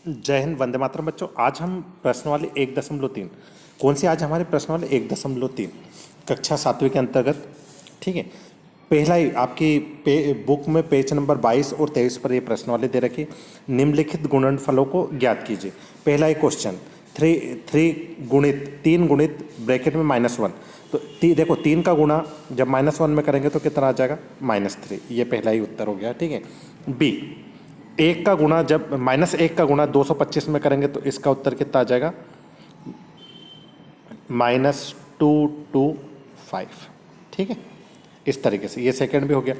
जय हिंद, वंदे मातरम बच्चों। आज हम प्रश्न वाले 1.3, कौन सी आज हमारे प्रश्न वाले 1.3 कक्षा 7वीं के अंतर्गत। ठीक है, पहला ही आपकी बुक में पेज नंबर 22 और 23 पर ये प्रश्न वाले दे रखे। निम्नलिखित गुणनफलों को ज्ञात कीजिए। पहला ही क्वेश्चन, थ्री थ्री गुणित 3 गुणित ब्रैकेट में -1। तो देखो 3 का गुणा जब -1 में करेंगे तो कितना आ जाएगा, -3। ये पहला ही उत्तर हो गया। ठीक है, बी, 1 का गुणा जब -1 का गुणा 225 में करेंगे तो इसका उत्तर कितना आ जाएगा, -225। ठीक है, इस तरीके से ये सेकंड भी हो गया।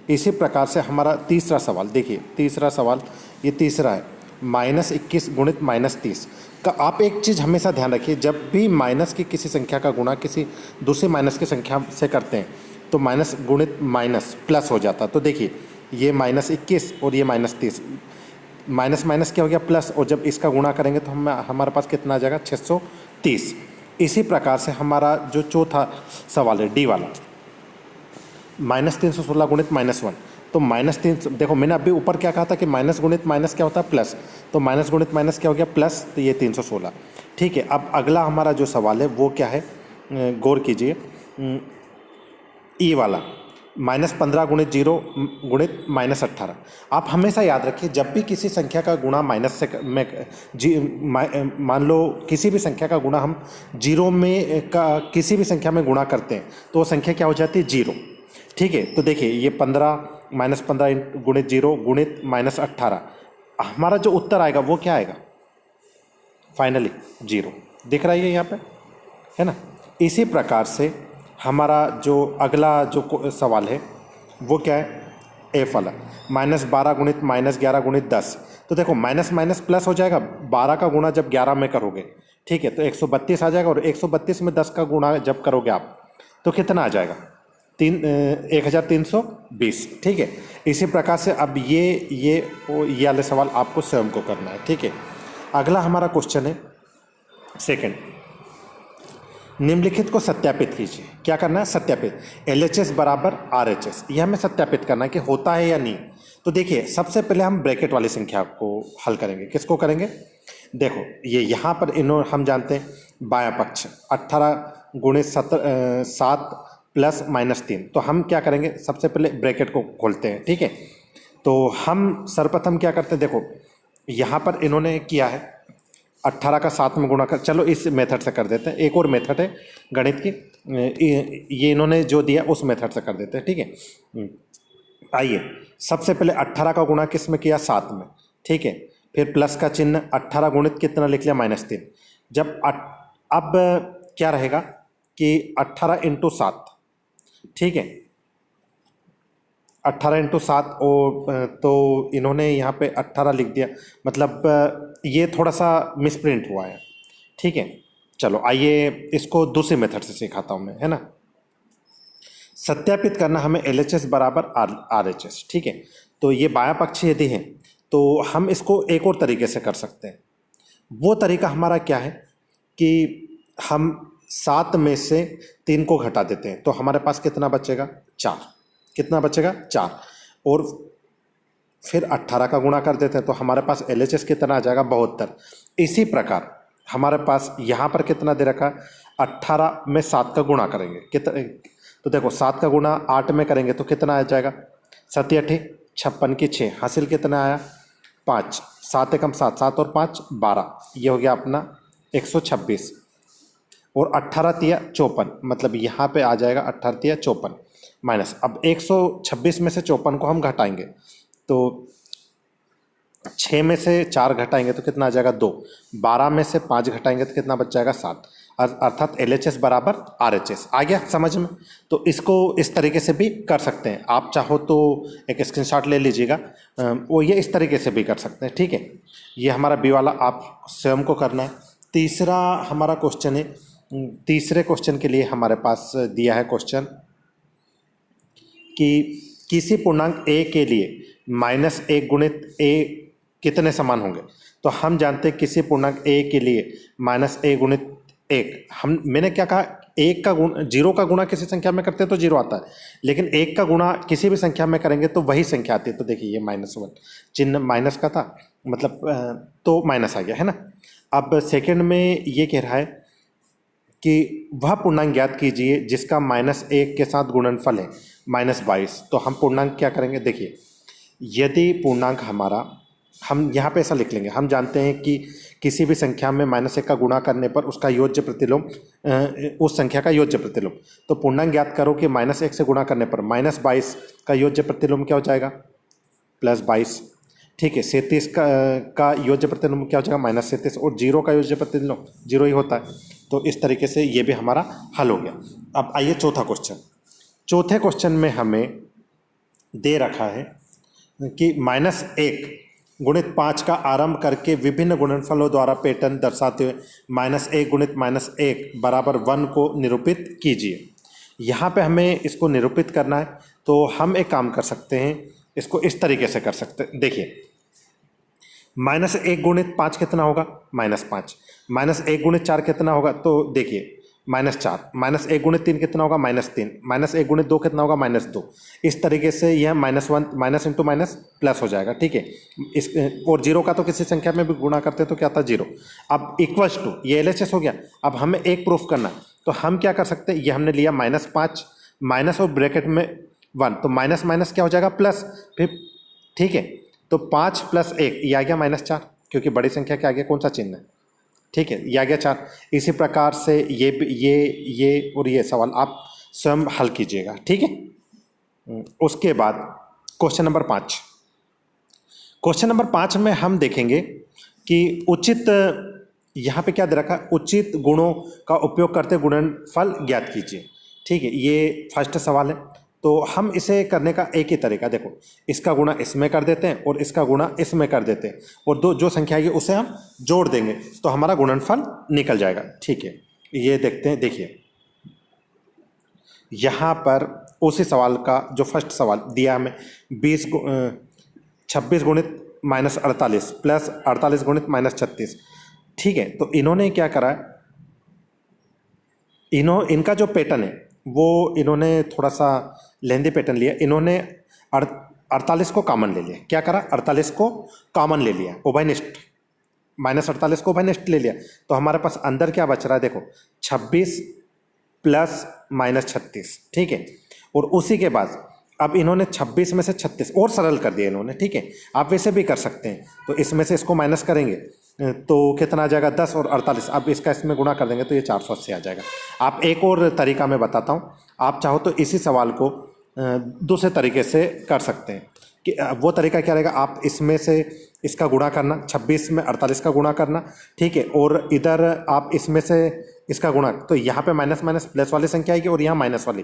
इसी प्रकार से हमारा तीसरा सवाल देखिए, तीसरा सवाल ये तीसरा है, -21 गुणित -30 का। आप एक चीज़ हमेशा ध्यान रखिए, जब भी माइनस की किसी संख्या का गुणा किसी दूसरे माइनस की संख्या से करते हैं तो माइनस गुणित माइनस प्लस हो जाता है। तो देखिए ये -21 और ये -30, माइनस माइनस क्या हो गया, प्लस, और जब इसका गुणा करेंगे तो हमारे पास कितना आ जाएगा, 630। इसी प्रकार से हमारा जो चौथा सवाल है डी वाला, -316 गुणित -1। तो -3, देखो मैंने अभी ऊपर क्या कहा था कि माइनस गुणित माइनस क्या होता है, प्लस। तो माइनस गुणित माइनस क्या हो गया, प्लस। तो ये 316। ठीक है, अब अगला हमारा जो सवाल है वो क्या है, गौर कीजिए, ई वाला, -15 गुणित 0 गुणित -18। आप हमेशा याद रखिए, जब भी किसी संख्या का गुणा माइनस से मान लो किसी भी संख्या का गुणा हम जीरो में का किसी भी संख्या में गुणा करते हैं तो वो संख्या क्या हो जाती है, 0। ठीक है, तो देखिए ये 15 -15 गुणित 0 गुणित -18, हमारा जो उत्तर आएगा वो क्या आएगा, फाइनली 0। दिख रहा है यहाँ पे, है ना। इसी प्रकार से हमारा जो अगला जो सवाल है वो क्या है, एफ वाला, -12 गुणित -11 गुणित 10। तो देखो माइनस माइनस प्लस हो जाएगा, 12 का गुणा जब 11 में करोगे, ठीक है, तो 132 आ जाएगा, और 132 में 10 का गुणा जब करोगे आप तो कितना आ जाएगा, 1320। ठीक है, इसी प्रकार से अब ये वाले सवाल आपको स्वयं को करना है। ठीक है, अगला हमारा क्वेश्चन है सेकंड, निम्नलिखित को सत्यापित कीजिए। क्या करना है, सत्यापित। LHS बराबर RHS, यह हमें सत्यापित करना है कि होता है या नहीं। तो देखिए सबसे पहले हम ब्रैकेट वाली संख्या को हल करेंगे। किसको करेंगे, देखो ये यहाँ पर हम जानते हैं बायां पक्ष 18 गुणित 7 प्लस -3। तो हम क्या करेंगे, सबसे पहले ब्रैकेट को खोलते हैं। ठीक है, तो हम सर्वप्रथम क्या करते हैं, देखो यहाँ पर इन्होंने किया है 18 का 7 में गुणा कर, चलो इस मेथड से कर देते हैं। एक और मेथड है गणित की, ये इन्होंने जो दिया उस मेथड से कर देते हैं। ठीक है, आइए सबसे पहले 18 का गुणा किस में किया, 7 में। ठीक है, फिर प्लस का चिन्ह, 18 गुणित कितना लिख लिया, -3। जब अब क्या रहेगा कि 18 × 7, ठीक है, 18 × 7, और तो इन्होंने यहाँ पे 18 लिख दिया, मतलब ये थोड़ा सा मिसप्रिंट हुआ है। ठीक है, चलो आइए इसको दूसरे मेथड से सिखाता हूँ मैं, है ना। सत्यापित करना हमें LHS बराबर RHS। ठीक है, तो ये बायां पक्ष यदि है तो हम इसको एक और तरीके से कर सकते हैं। वो तरीका हमारा क्या है कि हम 7 में से 3 को घटा देते हैं तो हमारे पास कितना बचेगा, 4। कितना बचेगा, 4। और फिर 18 का गुणा कर देते हैं तो हमारे पास LHS कितना आ जाएगा, 72। इसी प्रकार हमारे पास यहाँ पर कितना दे रखा, 18 में 7 का गुणा करेंगे कितना, तो देखो 7 का गुणा 8 में करेंगे तो कितना आ जाएगा, 7 8 56 की 6, हासिल कितना आया, 5। 7 एकम 7, 7 और 5 12, ये हो गया अपना 126। और 18 तिया 54, मतलब यहाँ पे आ जाएगा 18 तिया 54 माइनस। अब 126 में से 54 को हम घटाएंगे तो 6 में से 4 घटाएंगे तो कितना आ जाएगा, 2। 12 में से 5 घटाएंगे तो कितना बच जाएगा, 7। अर्थात LHS बराबर RHS। आ गया समझ में। तो इसको इस तरीके से भी कर सकते हैं, आप चाहो तो एक स्क्रीनशॉट ले लीजिएगा, वो ये इस तरीके से भी कर सकते हैं। ठीक है, ये हमारा बी वाला आप स्वयं को करना है। तीसरा हमारा क्वेश्चन है, तीसरे क्वेश्चन के लिए हमारे पास दिया है क्वेश्चन कि किसी पूर्णांक a के लिए -1 गुणित a कितने समान होंगे। तो हम जानते हैं किसी पूर्णांक a के लिए -1 गुणित 1, मैंने क्या कहा, 1 का गुण 0 का गुणा किसी संख्या में करते हैं तो 0 आता है, लेकिन 1 का गुणा किसी भी संख्या में करेंगे तो वही संख्या आती है। तो देखिए ये -1 चिन्ह माइनस का था, मतलब तो माइनस आ गया है ना। अब सेकंड में ये कह रहा है कि वह पूर्णांक ज्ञात कीजिए जिसका -1 के साथ गुणनफल है -22। तो हम पूर्णांक क्या करेंगे, देखिए यदि पूर्णांक हमारा, हम यहाँ पे ऐसा लिख लेंगे, हम जानते हैं कि किसी भी संख्या में -1 का गुणा करने पर उसका योज्य प्रतिलोम उस संख्या का योज्य प्रतिलोम। तो पूर्णांक ज्ञात करो कि -1 से गुणा करने पर -22 का योज्य प्रतिलोम क्या हो जाएगा, +22। ठीक है, 37 का योज्य प्रतिलोम क्या हो जाएगा, -37। और 0 का योज्य प्रतिलोम 0 ही होता है। तो इस तरीके से ये भी हमारा हल हो गया। अब आइए चौथा क्वेश्चन। चौथे क्वेश्चन में हमें दे रखा है कि -1 गुणित 5 का आरंभ करके विभिन्न गुणनफलों द्वारा पैटर्न दर्शाते हुए -1 गुणित -1 बराबर 1 को निरूपित कीजिए। यहाँ पे हमें इसको निरूपित करना है, तो हम एक काम कर सकते हैं, इसको इस तरीके से कर सकते हैं। देखिए -1 गुणित 5 कितना होगा, -5। -1 गुणित 4 कितना होगा, तो देखिए -4। -1 गुणित 3 कितना होगा, -3। -1 गुणित 2 कितना होगा, -2। इस तरीके से यह -1 माइनस इंटू माइनस प्लस हो जाएगा। ठीक है, इस और 0 का तो किसी संख्या में भी गुणा करते तो क्या था, 0। अब इक्वल्स टू, ये LHS हो गया। अब हमें एक प्रूफ करना, तो हम क्या कर सकते हैं, ये हमने लिया -5 माइनस और ब्रैकेट में 1, तो माइनस माइनस क्या हो जाएगा, प्लस। फिर ठीक है, तो 5 + 1 ये आ गया -4, क्योंकि बड़ी संख्या के आगे कौन सा चिन्ह है। ठीक है, ये आ गया 4। इसी प्रकार से ये और ये सवाल आप स्वयं हल कीजिएगा। ठीक है, उसके बाद क्वेश्चन नंबर 5। क्वेश्चन नंबर 5 में हम देखेंगे कि उचित, यहाँ पे क्या दे रखा है, उचित गुणों का उपयोग करते गुणनफल ज्ञात कीजिए। ठीक है, ये फर्स्ट सवाल है। तो हम इसे करने का एक ही तरीका, देखो इसका गुणा इसमें कर देते हैं और इसका गुणा इसमें कर देते हैं, और दो जो संख्या आएगी उसे हम जोड़ देंगे, तो हमारा गुणनफल निकल जाएगा। ठीक है, ये देखते हैं। देखिए यहाँ पर उसी सवाल का जो फर्स्ट सवाल दिया हमें, 26 गुणित -48 प्लस 48 गुणित -36। ठीक है, तो इन्होंने क्या करा है, इनका जो पैटर्न है वो इन्होंने थोड़ा सा लेंदी पैटर्न लिया। इन्होंने 48 को कॉमन ले लिया। क्या करा, 48 को कॉमन ले लिया, उभयनिष्ठ, -48 को उभयनिष्ठ ले लिया। तो हमारे पास अंदर क्या बच रहा है, देखो 26 प्लस -36। ठीक है, और उसी के बाद अब इन्होंने 26 में से 36 और सरल कर दिया इन्होंने। ठीक है, आप वैसे भी कर सकते हैं, तो इसमें से इसको माइनस करेंगे तो कितना आ जाएगा, 10 और 48। अब इसका इसमें गुणा कर देंगे तो ये 480 आ जाएगा। आप एक और तरीका मैं बताता हूँ, आप चाहो तो इसी सवाल को दूसरे तरीके से कर सकते हैं। कि वो तरीका क्या रहेगा, आप इसमें से इसका गुणा करना, 26 में 48 का गुणा करना। ठीक है, और इधर आप इसमें से इसका गुणा, तो यहाँ पे माइनस माइनस प्लस वाली संख्या आएगी और यहाँ माइनस वाली।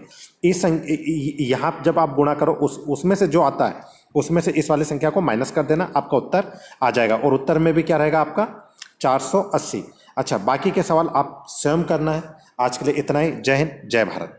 यहाँ जब आप गुणा करो उसमें से जो आता है उसमें से इस वाली संख्या को माइनस कर देना, आपका उत्तर आ जाएगा। और उत्तर में भी क्या रहेगा आपका, 480। अच्छा, बाकी के सवाल आप स्वयं करना है। आज के लिए इतना ही। जय हिंद, जय भारत।